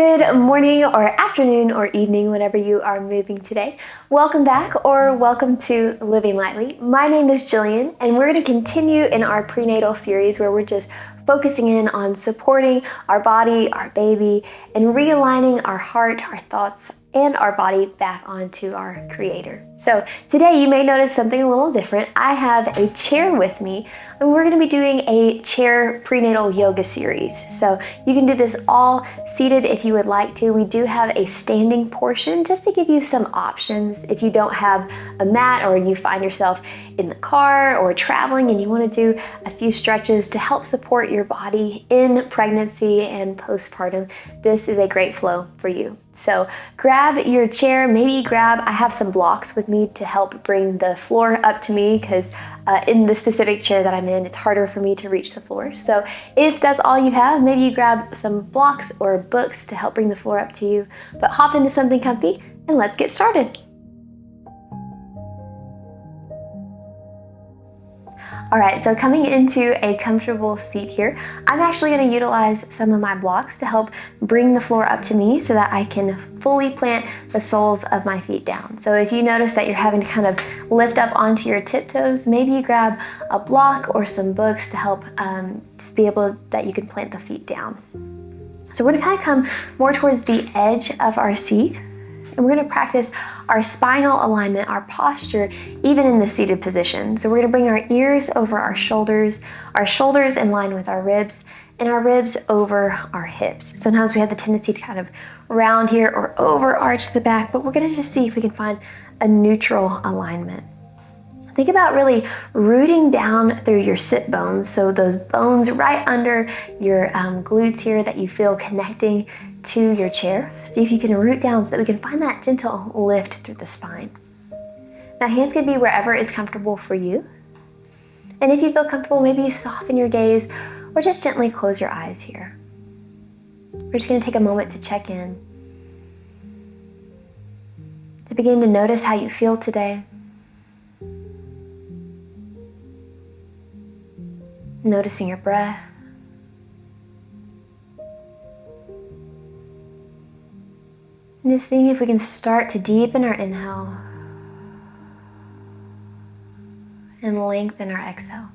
Good morning or afternoon or evening, whenever you are moving today. Welcome back or welcome to Living Lightly. My name is Jillian, and we're going to continue in our prenatal series where we're just focusing in on supporting our body, our baby, and realigning our heart, our thoughts, and our body back onto our Creator. So today you may notice something a little different. I have a chair with me, and we're going to be doing a chair prenatal yoga series. So you can do this all seated if you would like to. We do have a standing portion just to give you some options if you don't have a mat or you find yourself in the car or traveling and you want to do a few stretches to help support your body in pregnancy and postpartum. This is a great flow for you. So grab your chair, I have some blocks with me to help bring the floor up to me because in the specific chair that I'm in, it's harder for me to reach the floor. So if that's all you have, maybe you grab some blocks or books to help bring the floor up to you, but hop into something comfy and let's get started. All right, so coming into a comfortable seat here, I'm actually going to utilize some of my blocks to help bring the floor up to me so that I can fully plant the soles of my feet down. So if you notice that you're having to kind of lift up onto your tiptoes, maybe you grab a block or some books to help just be able that you can plant the feet down. So we're going to kind of come more towards the edge of our seat, and we're going to practice our spinal alignment, our posture, even in the seated position. So we're going to bring our ears over our shoulders in line with our ribs, and our ribs over our hips. Sometimes we have the tendency to kind of round here or overarch the back, but we're going to just see if we can find a neutral alignment. Think about really rooting down through your sit bones, so those bones right under your glutes here that you feel connecting to your chair. See if you can root down so that we can find that gentle lift through the spine. Now hands can be wherever is comfortable for you. And if you feel comfortable, maybe you soften your gaze or just gently close your eyes here. We're just going to take a moment to check in, to begin to notice how you feel today. Noticing your breath. And just seeing if we can start to deepen our inhale and lengthen our exhale.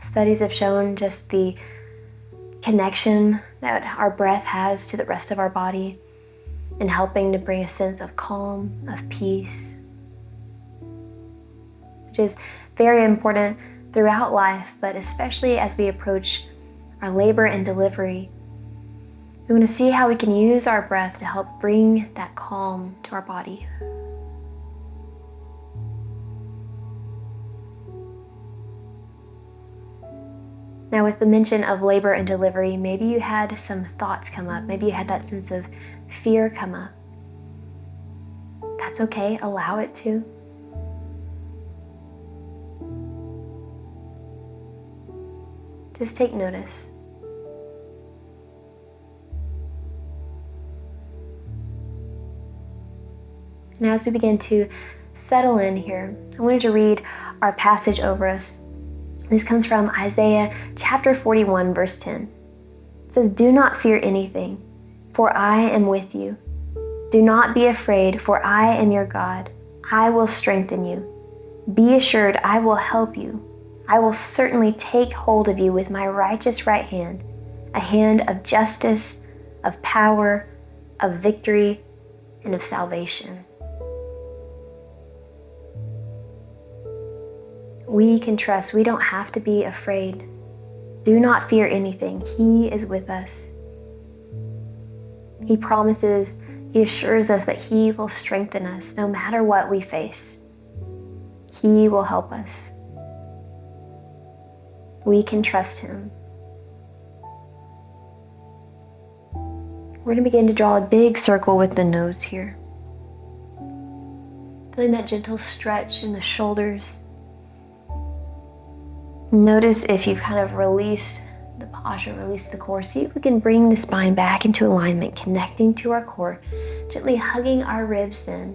Studies have shown just the connection that our breath has to the rest of our body and helping to bring a sense of calm, of peace, which is very important throughout life, but especially as we approach our labor and delivery. We want to see how we can use our breath to help bring that calm to our body. Now, with the mention of labor and delivery, maybe you had some thoughts come up. Maybe you had that sense of fear come up. That's okay, allow it to. Just take notice. And as we begin to settle in here, I wanted to read our passage over us. This comes from Isaiah chapter 41, verse 10. It says, "Do not fear anything, for I am with you. Do not be afraid, for I am your God. I will strengthen you. Be assured I will help you. I will certainly take hold of you with my righteous right hand, a hand of justice, of power, of victory, and of salvation." We can trust. We don't have to be afraid. Do not fear anything. He is with us. He promises, He assures us that He will strengthen us no matter what we face. He will help us. We can trust Him. We're going to begin to draw a big circle with the nose here. Feeling that gentle stretch in the shoulders. Notice if you've kind of released the posture, released the core. See if we can bring the spine back into alignment, connecting to our core, gently hugging our ribs in.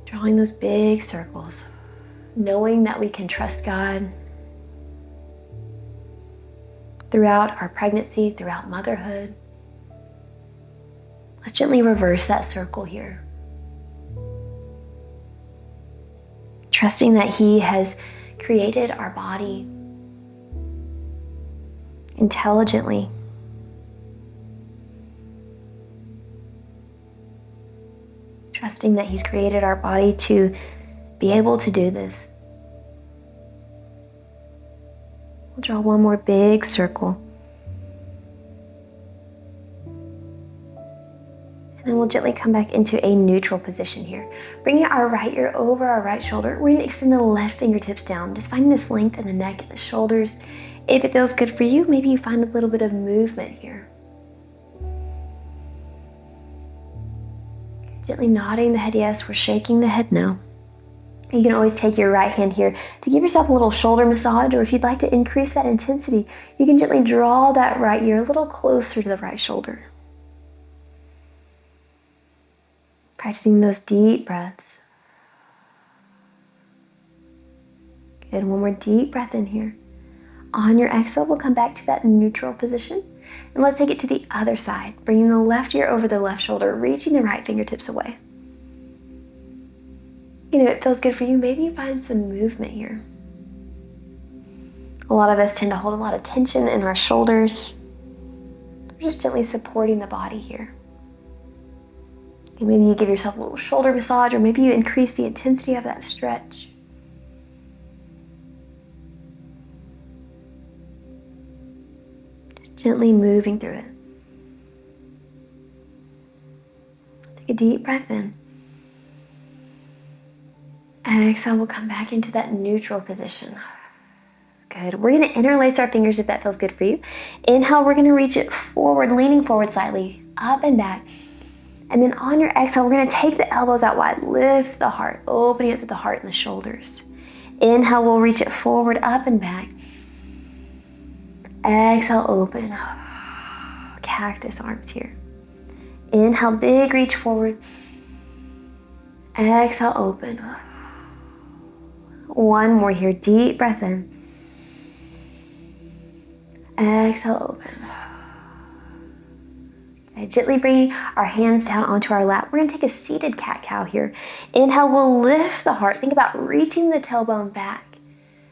Drawing those big circles. knowing that we can trust God throughout our pregnancy, throughout motherhood. Let's gently reverse that circle here. Trusting that He has created our body intelligently. Trusting that He's created our body to be able to do this. We'll draw one more big circle. And then we'll gently come back into a neutral position here. Bringing our right ear over our right shoulder, we're going to extend the left fingertips down, just finding this length in the neck and the shoulders. If it feels good for you, maybe you find a little bit of movement here. Gently nodding the head yes, we're shaking the head no. You can always take your right hand here to give yourself a little shoulder massage, or if you'd like to increase that intensity, you can gently draw that right ear a little closer to the right shoulder. Practicing those deep breaths. Good, one more deep breath in here. On your exhale, we'll come back to that neutral position. And let's take it to the other side, bringing the left ear over the left shoulder, reaching the right fingertips away. You know, it feels good for you. Maybe you find some movement here. A lot of us tend to hold a lot of tension in our shoulders. We're just gently supporting the body here. And maybe you give yourself a little shoulder massage, or maybe you increase the intensity of that stretch. Just gently moving through it. Take a deep breath in. Exhale, we'll come back into that neutral position. Good. We're going to interlace our fingers if that feels good for you. Inhale, we're going to reach it forward, leaning forward slightly, up and back. And then on your exhale, we're going to take the elbows out wide, lift the heart, opening up to the heart and the shoulders. Inhale, we'll reach it forward, up and back. Exhale, open. Cactus arms here. Inhale, big reach forward. Exhale, open. One more here, deep breath in. Exhale, open. Okay, gently bringing our hands down onto our lap. We're going to take a seated cat-cow here. Inhale, we'll lift the heart. Think about reaching the tailbone back.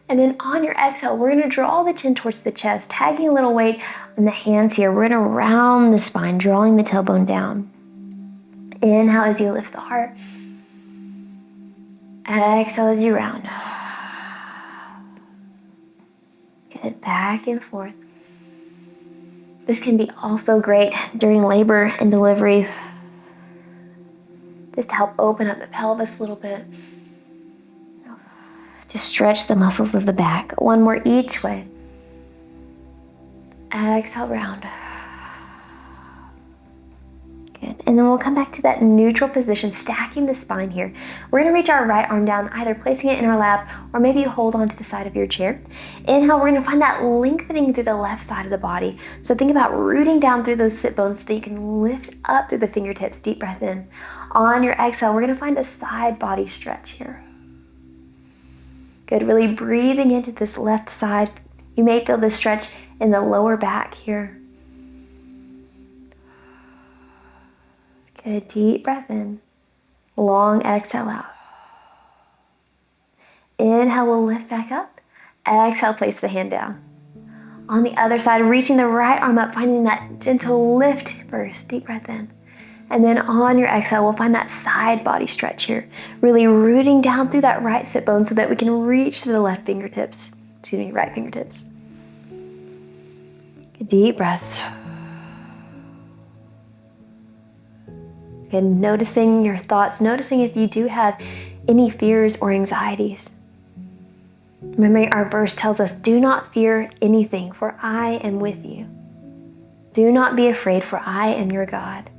And then on your exhale, we're going to draw the chin towards the chest, tagging a little weight on the hands here. We're going to round the spine, drawing the tailbone down. Inhale as you lift the heart. Exhale as you round. Good, back and forth. This can be also great during labor and delivery, just to help open up the pelvis a little bit. To stretch the muscles of the back. One more each way. Exhale, round. Good. And then we'll come back to that neutral position, stacking the spine here. We're going to reach our right arm down, either placing it in our lap, or maybe you hold on to the side of your chair. Inhale, we're going to find that lengthening through the left side of the body. So think about rooting down through those sit bones so that you can lift up through the fingertips. Deep breath in. On your exhale, we're going to find a side body stretch here. Good, really breathing into this left side. You may feel this stretch in the lower back here. Good, deep breath in. Long exhale out. Inhale, we'll lift back up. Exhale, place the hand down. On the other side, reaching the right arm up, finding that gentle lift first. Deep breath in. And then on your exhale, we'll find that side body stretch here. Really rooting down through that right sit bone so that we can reach to the right fingertips. Good, deep breath. And noticing your thoughts, noticing if you do have any fears or anxieties. Remember, our verse tells us, do not fear anything, for I am with you. Do not be afraid, for I am your God.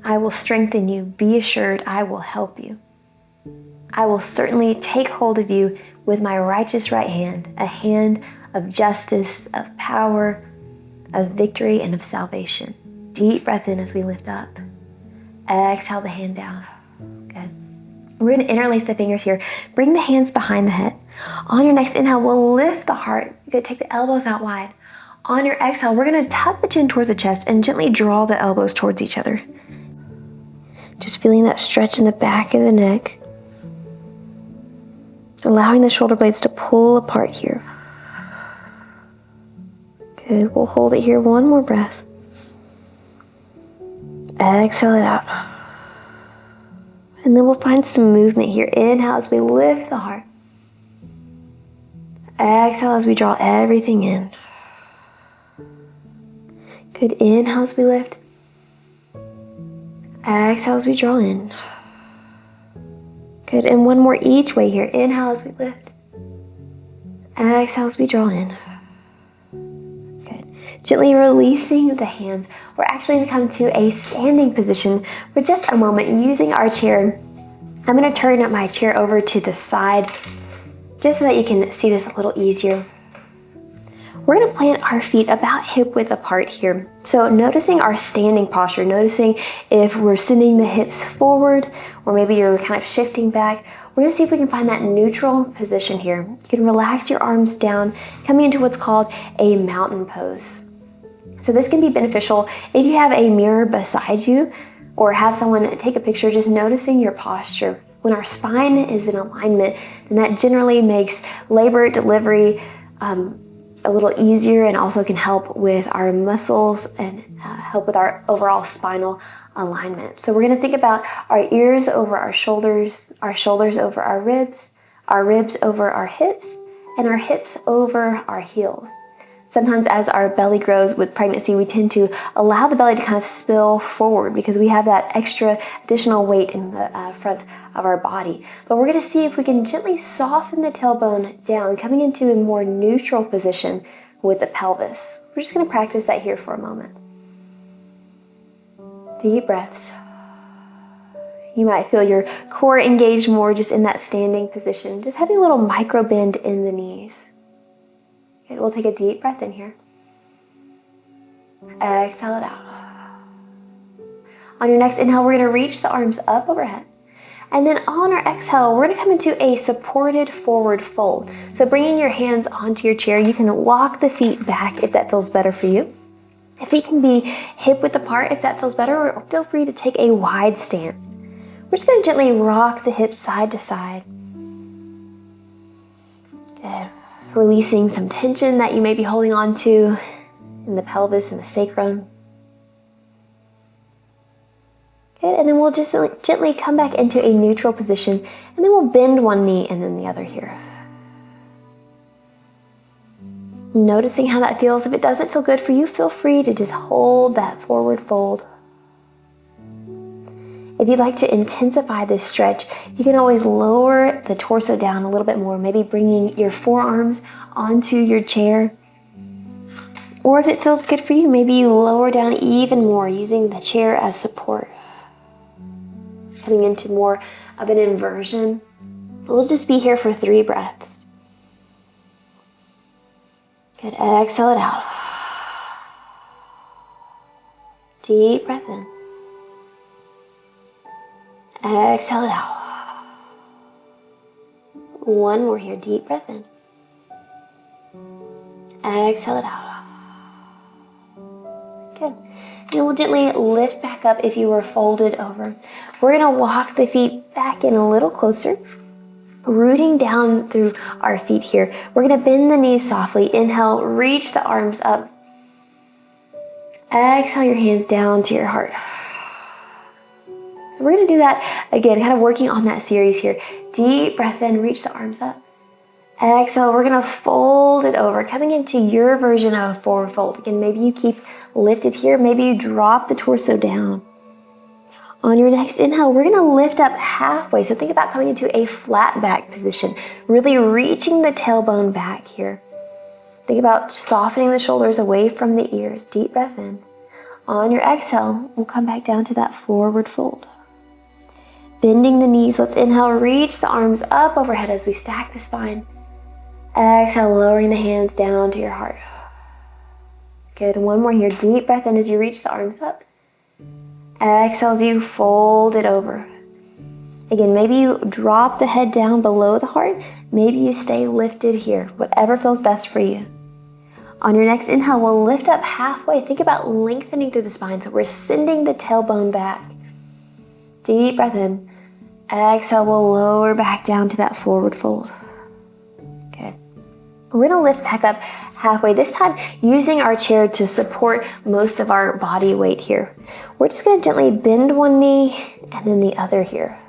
I will strengthen you. Be assured, I will help you. I will certainly take hold of you with my righteous right hand, a hand of justice, of power, of victory, and of salvation. Deep breath in as we lift up. Exhale the hand down. Good. We're going to interlace the fingers here. Bring the hands behind the head. On your next inhale, we'll lift the heart. You're going to take the elbows out wide. On your exhale, we're going to tuck the chin towards the chest and gently draw the elbows towards each other. Just feeling that stretch in the back of the neck. Allowing the shoulder blades to pull apart here. Good. We'll hold it here. One more breath. Exhale it out. And then we'll find some movement here. Inhale as we lift the heart. Exhale as we draw everything in. Good. Inhale as we lift. Exhale as we draw in. Good. And one more each way here. Inhale as we lift. Exhale as we draw in. Good. Gently releasing the hands. We're actually going to come to a standing position for just a moment using our chair. I'm going to turn my chair over to the side just so that you can see this a little easier. We're going to plant our feet about hip width apart here. So noticing our standing posture, noticing if we're sending the hips forward or maybe you're kind of shifting back. We're going to see if we can find that neutral position here. You can relax your arms down, coming into what's called a mountain pose. So this can be beneficial if you have a mirror beside you or have someone take a picture, just noticing your posture. When our spine is in alignment, then that generally makes labor, delivery, a little easier and also can help with our muscles and help with our overall spinal alignment. So we're going to think about our ears over our shoulders over our ribs over our hips, and our hips over our heels. Sometimes as our belly grows with pregnancy, we tend to allow the belly to kind of spill forward because we have that extra additional weight in the front of our body. But we're going to see if we can gently soften the tailbone down, coming into a more neutral position with the pelvis. We're just going to practice that here for a moment. Deep breaths. You might feel your core engaged more just in that standing position, just having a little micro bend in the knees. Okay, we'll take a deep breath in here. Exhale it out. On your next inhale, we're going to reach the arms up overhead. And then on our exhale, we're going to come into a supported forward fold. So bringing your hands onto your chair, you can walk the feet back if that feels better for you. The feet can be hip width apart if that feels better, or feel free to take a wide stance. We're just going to gently rock the hips side to side. Good. Releasing some tension that you may be holding on to in the pelvis and the sacrum. Good, and then we'll just gently come back into a neutral position, and then we'll bend one knee and then the other here. Noticing how that feels. If it doesn't feel good for you, feel free to just hold that forward fold. If you'd like to intensify this stretch, you can always lower the torso down a little bit more, maybe bringing your forearms onto your chair. Or if it feels good for you, maybe you lower down even more using the chair as support. Coming into more of an inversion. We'll just be here for 3 breaths. Good, exhale it out. Deep breath in. Exhale it out. One more here, deep breath in. Exhale it out. Good. And we'll gently lift back up if you were folded over. We're going to walk the feet back in a little closer, rooting down through our feet here. We're going to bend the knees softly. Inhale, reach the arms up. Exhale your hands down to your heart. So we're going to do that again, kind of working on that series here. Deep breath in, reach the arms up. Exhale, we're going to fold it over, coming into your version of a forward fold. Again, maybe you keep lifted here, maybe you drop the torso down. On your next inhale, we're going to lift up halfway. So think about coming into a flat back position, really reaching the tailbone back here. Think about softening the shoulders away from the ears. Deep breath in. On your exhale, we'll come back down to that forward fold. Bending the knees, let's inhale, reach the arms up overhead as we stack the spine. Exhale, lowering the hands down to your heart. Good, one more here. Deep breath in as you reach the arms up. Exhale as you fold it over. Again, maybe you drop the head down below the heart. Maybe you stay lifted here, whatever feels best for you. On your next inhale, we'll lift up halfway. Think about lengthening through the spine. So we're sending the tailbone back. Deep breath in. Exhale, we'll lower back down to that forward fold. Good. We're gonna lift back up halfway, this time using our chair to support most of our body weight here. We're just gonna gently bend one knee and then the other here.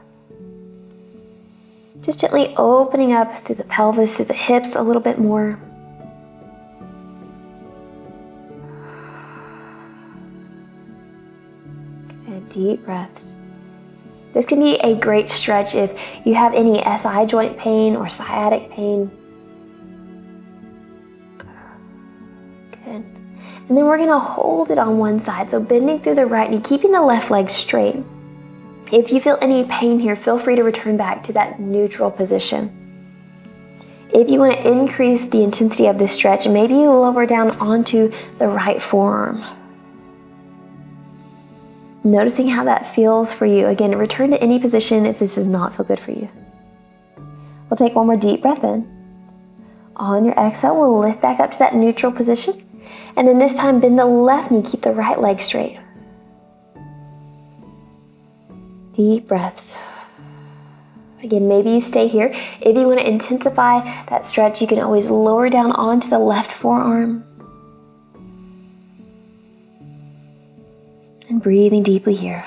Just gently opening up through the pelvis, through the hips a little bit more. Good, deep breaths. This can be a great stretch if you have any SI joint pain or sciatic pain. Good. And then we're gonna hold it on one side, so bending through the right knee, keeping the left leg straight. If you feel any pain here, feel free to return back to that neutral position. If you want to increase the intensity of this stretch, maybe you lower down onto the right forearm. Noticing how that feels for you. Again, return to any position if this does not feel good for you. We'll take one more deep breath in. On your exhale, we'll lift back up to that neutral position. And then this time, bend the left knee, keep the right leg straight. Deep breaths. Again, maybe you stay here. If you want to intensify that stretch, you can always lower down onto the left forearm. And breathing deeply here.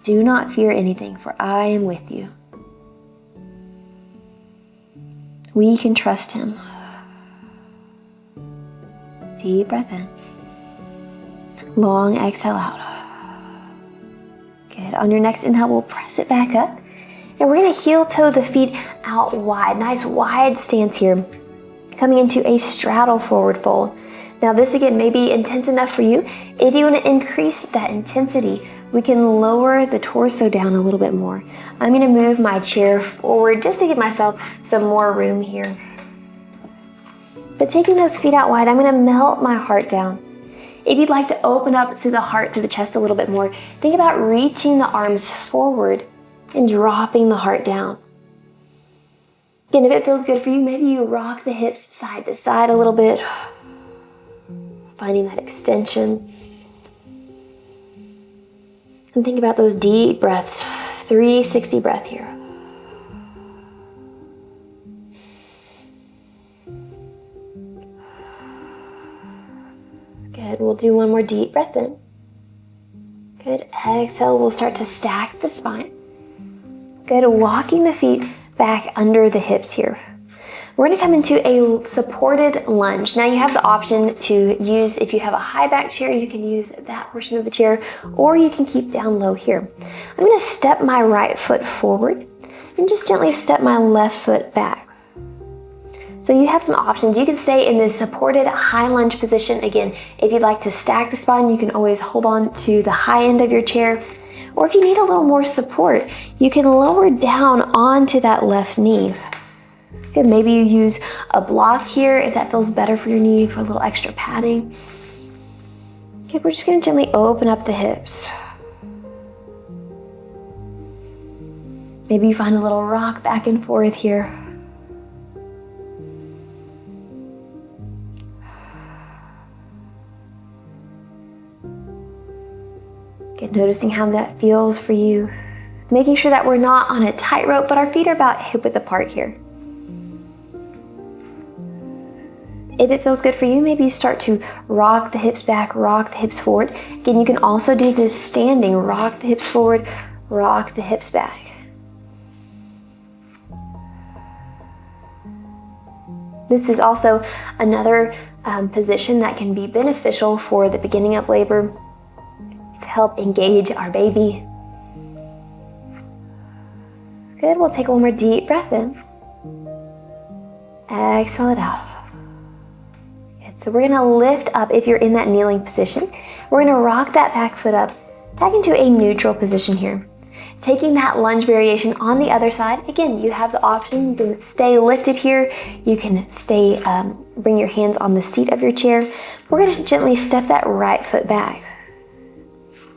Do not fear anything, for I am with you. We can trust him. Deep breath in. Long exhale out. Good. On your next inhale, we'll press it back up. And we're going to heel toe the feet out wide. Nice wide stance here. Coming into a straddle forward fold. Now this again may be intense enough for you. If you want to increase that intensity, we can lower the torso down a little bit more. I'm going to move my chair forward just to give myself some more room here. But taking those feet out wide, I'm going to melt my heart down. If you'd like to open up through the heart, through the chest a little bit more, think about reaching the arms forward and dropping the heart down. Again, if it feels good for you, maybe you rock the hips side to side a little bit, finding that extension. And think about those deep breaths, 360 breath here. Good, we'll do one more deep breath in. Good, exhale, we'll start to stack the spine. Good, walking the feet back under the hips here. We're gonna come into a supported lunge. Now you have the option to use, if you have a high back chair, you can use that portion of the chair, or you can keep down low here. I'm gonna step my right foot forward and just gently step my left foot back. So you have some options. You can stay in this supported high lunge position. Again, if you'd like to stack the spine, you can always hold on to the high end of your chair. Or if you need a little more support, you can lower down onto that left knee. Good, maybe you use a block here if that feels better for your knee for a little extra padding. Okay, we're just gonna gently open up the hips. Maybe you find a little rock back and forth here. Get noticing how that feels for you. Making sure that we're not on a tightrope, but our feet are about hip width apart here. If it feels good for you, maybe you start to rock the hips back, rock the hips forward. Again, you can also do this standing, rock the hips forward, rock the hips back. This is also another position that can be beneficial for the beginning of labor to help engage our baby. Good, we'll take one more deep breath in. Exhale it out. Good, so we're gonna lift up if you're in that kneeling position. We're gonna rock that back foot up, back into a neutral position here. Taking that lunge variation on the other side, again, you have the option, you can stay lifted here, you can stay, bring your hands on the seat of your chair. We're gonna gently step that right foot back.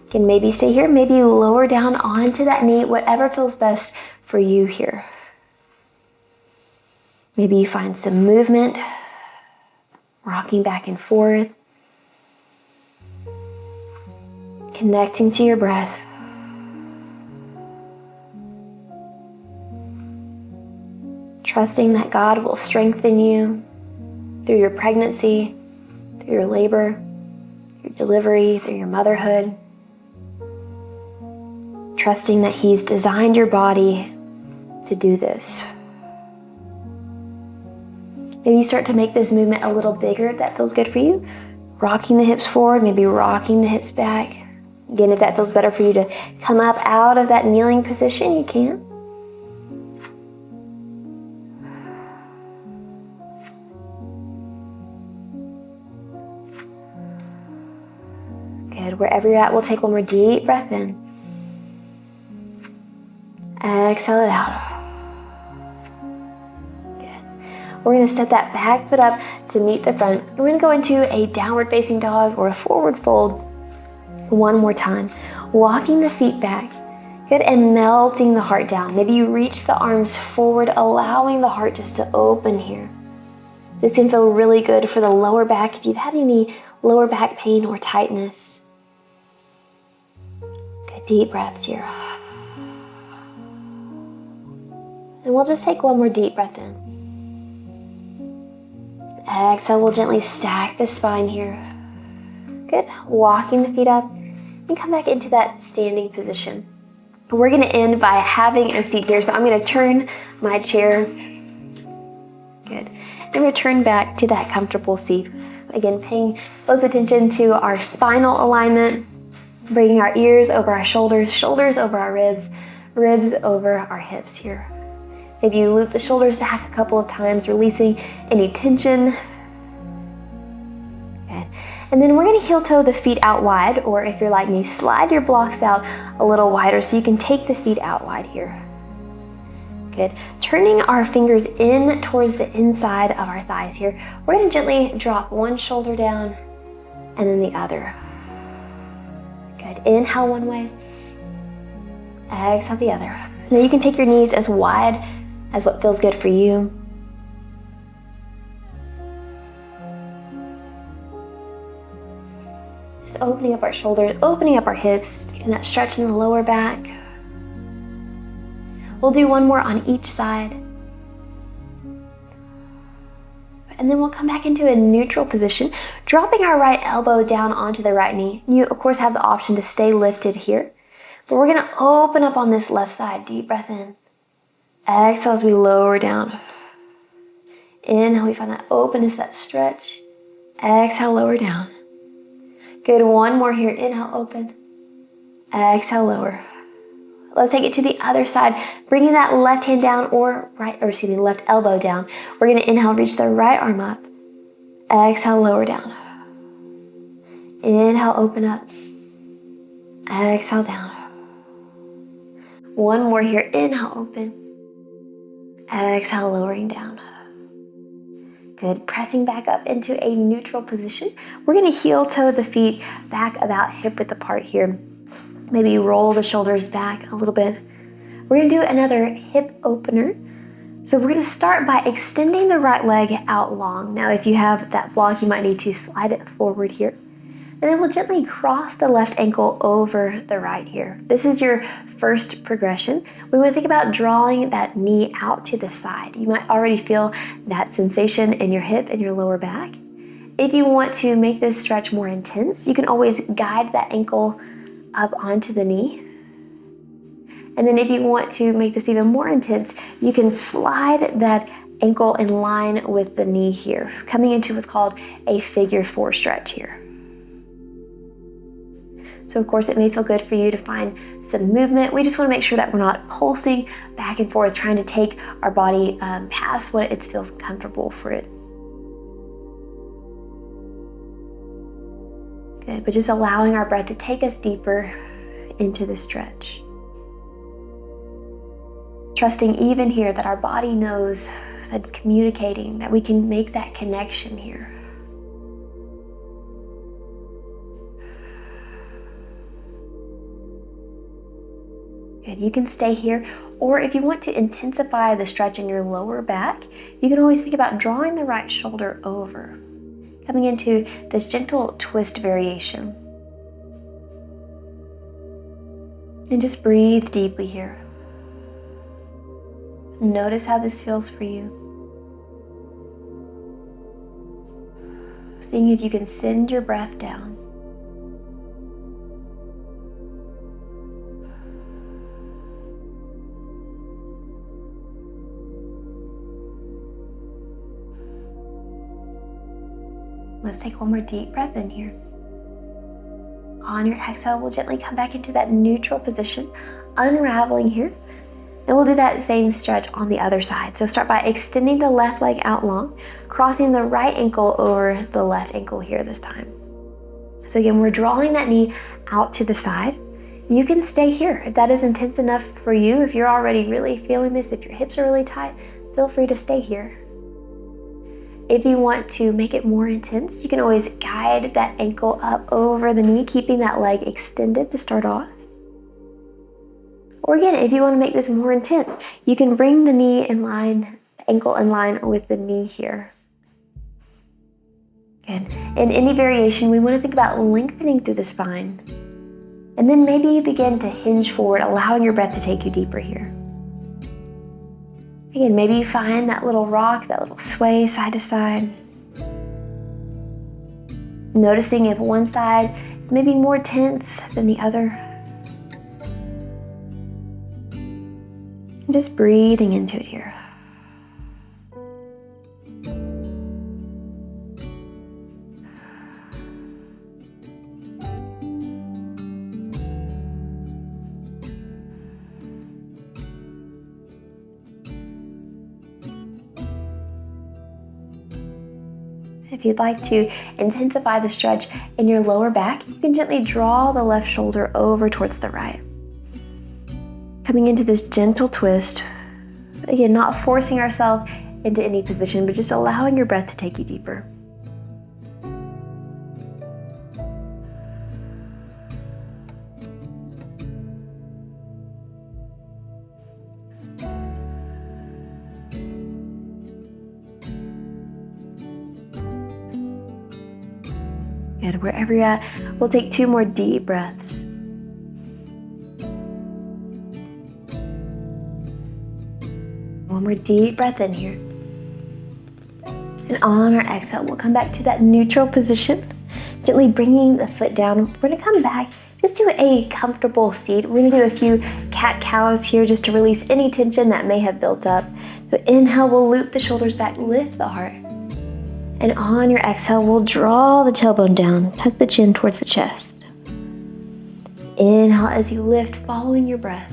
Can maybe stay here, maybe lower down onto that knee, whatever feels best for you here. Maybe you find some movement, rocking back and forth, connecting to your breath. Trusting that God will strengthen you through your pregnancy, through your labor, your delivery, through your motherhood. Trusting that He's designed your body to do this. Maybe you start to make this movement a little bigger if that feels good for you. Rocking the hips forward, maybe rocking the hips back. Again, if that feels better for you to come up out of that kneeling position, you can. Good. Wherever you're at, we'll take one more deep breath in. Exhale it out. Good. We're going to step that back foot up to meet the front. We're going to go into a downward facing dog or a forward fold one more time. Walking the feet back. Good. And melting the heart down. Maybe you reach the arms forward, allowing the heart just to open here. This can feel really good for the lower back if you've had any lower back pain or tightness. Good. Deep breaths here. And we'll just take one more deep breath in. Exhale, we'll gently stack the spine here. Good. Walking the feet up and come back into that standing position. We're going to end by having a seat here. So I'm going to turn my chair. Good. And return back to that comfortable seat. Again, paying close attention to our spinal alignment, bringing our ears over our shoulders, shoulders over our ribs, ribs over our hips here. Maybe you loop the shoulders back a couple of times, releasing any tension. Good. And then we're going to heel toe the feet out wide, or if you're like me, slide your blocks out a little wider so you can take the feet out wide here. Good. Turning our fingers in towards the inside of our thighs here. We're going to gently drop one shoulder down and then the other. Good. Inhale one way. Exhale the other. Now you can take your knees as wide as what feels good for you. Just opening up our shoulders, opening up our hips, and that stretch in the lower back. We'll do one more on each side. And then we'll come back into a neutral position, dropping our right elbow down onto the right knee. You, of course, have the option to stay lifted here. But we're going to open up on this left side. Deep breath in. Exhale as we lower down. Inhale, we find that openness, that stretch. Exhale, lower down. Good, one more here. Inhale, open. Exhale, lower. Let's take it to the other side, bringing that left hand down left elbow down. We're going to inhale, reach the right arm up. Exhale, lower down. Inhale, open up. Exhale, down. One more here. Inhale, open. Exhale, lowering down. Good. Pressing back up into a neutral position. We're going to heel toe the feet back about hip width apart here. Maybe roll the shoulders back a little bit. We're going to do another hip opener. So we're going to start by extending the right leg out long. Now, if you have that block, you might need to slide it forward here. And then we'll gently cross the left ankle over the right here. This is your first progression. We want to think about drawing that knee out to the side. You might already feel that sensation in your hip and your lower back. If you want to make this stretch more intense, you can always guide that ankle up onto the knee. And then if you want to make this even more intense, you can slide that ankle in line with the knee here, coming into what's called a figure 4 stretch here. So of course it may feel good for you to find some movement. We just want to make sure that we're not pulsing back and forth, trying to take our body past what it feels comfortable for it. Good, but just allowing our breath to take us deeper into the stretch. Trusting even here that our body knows that it's communicating, that we can make that connection here. Good. You can stay here, or if you want to intensify the stretch in your lower back, you can always think about drawing the right shoulder over, coming into this gentle twist variation. And just breathe deeply here. Notice how this feels for you. Seeing if you can send your breath down. Let's take one more deep breath in here. On your exhale, we'll gently come back into that neutral position, unraveling here. And we'll do that same stretch on the other side. So start by extending the left leg out long, crossing the right ankle over the left ankle here this time. So again, we're drawing that knee out to the side. You can stay here. If that is intense enough for you, if you're already really feeling this, if your hips are really tight, feel free to stay here. If you want to make it more intense, you can always guide that ankle up over the knee, keeping that leg extended to start off. Or again, if you want to make this more intense, you can bring the knee in line, the ankle in line with the knee here. Good. In any variation, we want to think about lengthening through the spine. And then maybe you begin to hinge forward, allowing your breath to take you deeper here. Again, maybe you find that little rock, that little sway side to side. Noticing if one side is maybe more tense than the other. And just breathing into it here. If you'd like to intensify the stretch in your lower back, you can gently draw the left shoulder over towards the right. Coming into this gentle twist, again, not forcing ourselves into any position, but just allowing your breath to take you deeper. Good. Wherever you're at, we'll take 2 more deep breaths. One more deep breath in here. And on our exhale, we'll come back to that neutral position, gently bringing the foot down. We're going to come back just to a comfortable seat. We're going to do a few cat-cows here just to release any tension that may have built up. So inhale, we'll loop the shoulders back, lift the heart. And on your exhale, we'll draw the tailbone down, tuck the chin towards the chest. Inhale as you lift, following your breath.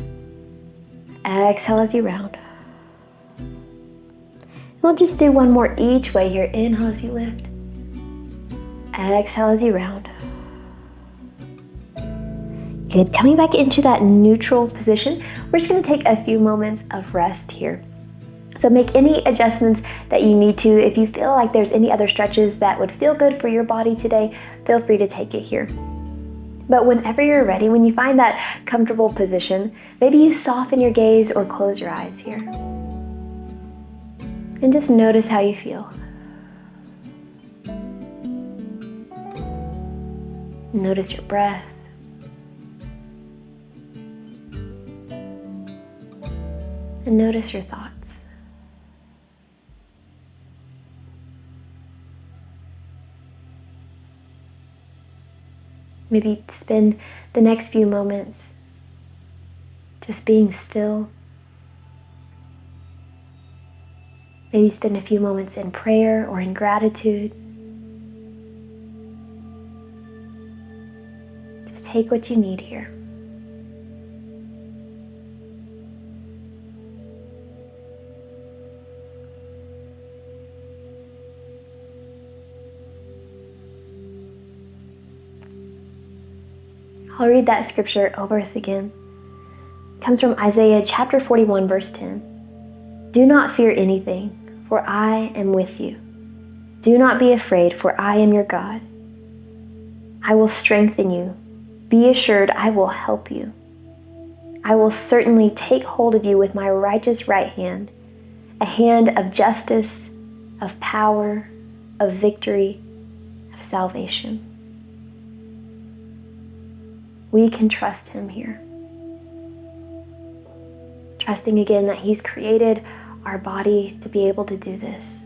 Exhale as you round. We'll just do one more each way here. Inhale as you lift. Exhale as you round. Good. Coming back into that neutral position, we're just going to take a few moments of rest here. So make any adjustments that you need to. If you feel like there's any other stretches that would feel good for your body today, feel free to take it here. But whenever you're ready, when you find that comfortable position, maybe you soften your gaze or close your eyes here. And just notice how you feel. Notice your breath. And notice your thoughts. Maybe spend the next few moments just being still. Maybe spend a few moments in prayer or in gratitude. Just take what you need here. I'll read that scripture over us again. It comes from Isaiah chapter 41, verse 10. Do not fear anything, for I am with you. Do not be afraid, for I am your God. I will strengthen you. Be assured I will help you. I will certainly take hold of you with my righteous right hand, a hand of justice, of power, of victory, of salvation. We can trust him here. Trusting again that he's created our body to be able to do this.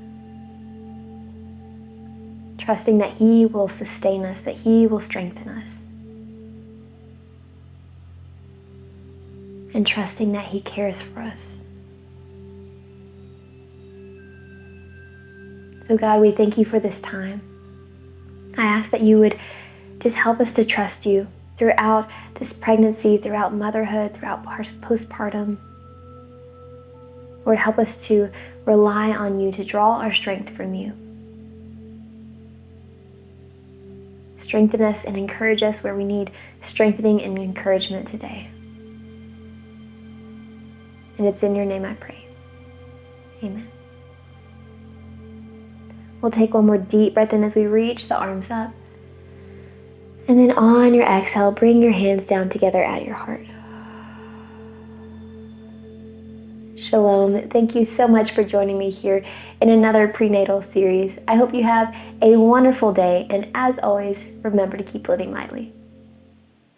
Trusting that he will sustain us, that he will strengthen us. And trusting that he cares for us. So God, we thank you for this time. I ask that you would just help us to trust you throughout this pregnancy, throughout motherhood, throughout postpartum. Lord, help us to rely on you, to draw our strength from you. Strengthen us and encourage us where we need strengthening and encouragement today. And it's in your name I pray. Amen. We'll take one more deep breath in as we reach the arms up. And then on your exhale, bring your hands down together at your heart. Shalom. Thank you so much for joining me here in another prenatal series. I hope you have a wonderful day, and as always, remember to keep living lightly.